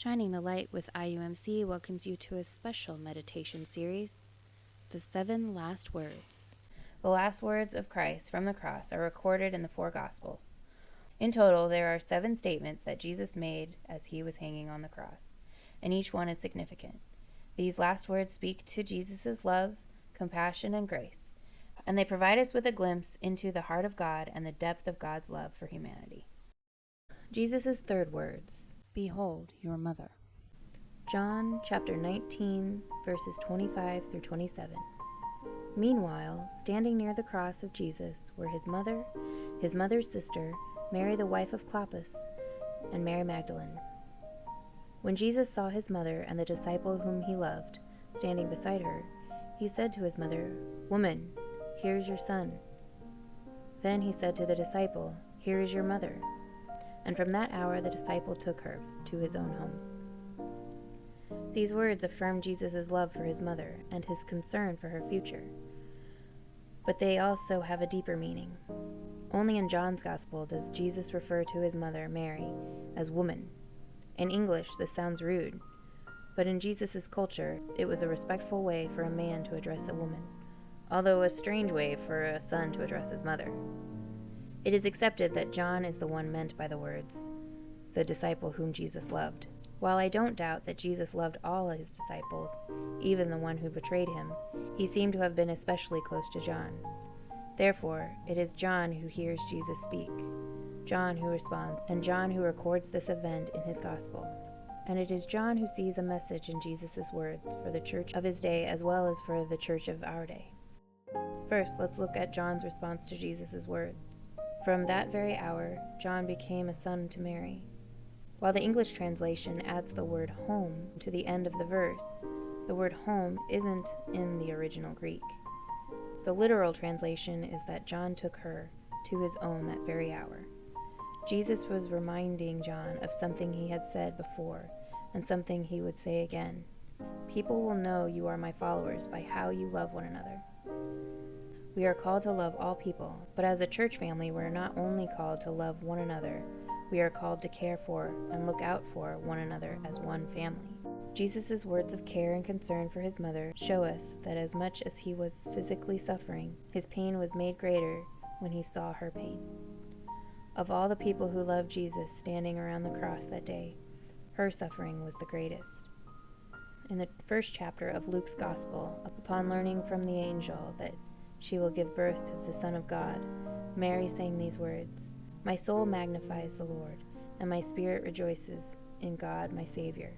Shining the Light with IUMC welcomes you to a special meditation series, The 7 Last Words. The last words of Christ from the cross are recorded in the 4 Gospels. In total, there are 7 statements that Jesus made as he was hanging on the cross, and each one is significant. These last words speak to Jesus' love, compassion, and grace, and they provide us with a glimpse into the heart of God and the depth of God's love for humanity. Jesus' 3rd words. Behold your mother. John chapter 19, verses 25 through 27. Meanwhile, standing near the cross of Jesus were his mother's sister, Mary the wife of Clopas, and Mary Magdalene. When Jesus saw his mother and the disciple whom he loved standing beside her, he said to his mother, "Woman, here is your son." Then he said to the disciple, "Here is your mother." And from that hour the disciple took her to his own home. These words affirm Jesus' love for his mother and his concern for her future. But they also have a deeper meaning. Only in John's Gospel does Jesus refer to his mother, Mary, as woman. In English, this sounds rude, but in Jesus' culture, it was a respectful way for a man to address a woman, although a strange way for a son to address his mother. It is accepted that John is the one meant by the words, the disciple whom Jesus loved. While I don't doubt that Jesus loved all his disciples, even the one who betrayed him, he seemed to have been especially close to John. Therefore, it is John who hears Jesus speak, John who responds, and John who records this event in his gospel. And it is John who sees a message in Jesus' words for the church of his day as well as for the church of our day. First, let's look at John's response to Jesus' words. From that very hour, John became a son to Mary. While the English translation adds the word home to the end of the verse, the word home isn't in the original Greek. The literal translation is that John took her to his own that very hour. Jesus was reminding John of something he had said before and something he would say again. People will know you are my followers by how you love one another. We are called to love all people, but as a church family, we're not only called to love one another, we are called to care for and look out for one another as one family. Jesus' words of care and concern for his mother show us that as much as he was physically suffering, his pain was made greater when he saw her pain. Of all the people who loved Jesus standing around the cross that day, her suffering was the greatest. In the 1st chapter of Luke's Gospel, upon learning from the angel that she will give birth to the Son of God, Mary sang these words, "My soul magnifies the Lord, and my spirit rejoices in God my Savior.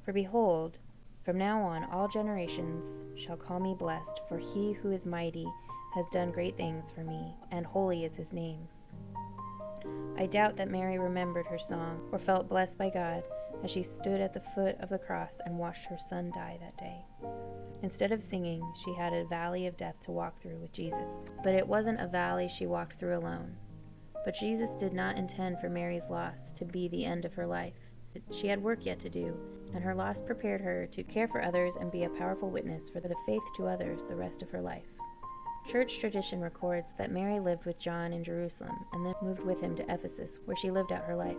For behold, from now on all generations shall call me blessed, for he who is mighty has done great things for me, and holy is his name." I doubt that Mary remembered her song or felt blessed by God as she stood at the foot of the cross and watched her son die that day. Instead of singing, she had a valley of death to walk through with Jesus. But it wasn't a valley she walked through alone. But Jesus did not intend for Mary's loss to be the end of her life. She had work yet to do, and her loss prepared her to care for others and be a powerful witness for the faith to others the rest of her life. Church tradition records that Mary lived with John in Jerusalem and then moved with him to Ephesus, where she lived out her life.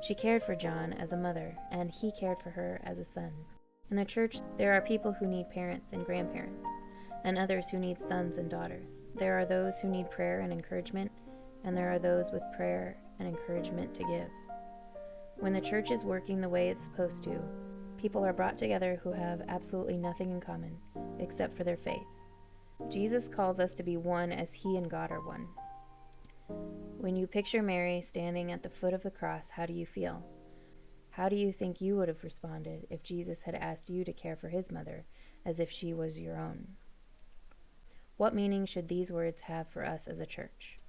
She cared for John as a mother, and he cared for her as a son. In the church, there are people who need parents and grandparents, and others who need sons and daughters. There are those who need prayer and encouragement, and there are those with prayer and encouragement to give. When the church is working the way it's supposed to, people are brought together who have absolutely nothing in common except for their faith. Jesus calls us to be one as he and God are one. When you picture Mary standing at the foot of the cross, how do you feel? How do you think you would have responded if Jesus had asked you to care for his mother as if she was your own? What meaning should these words have for us as a church?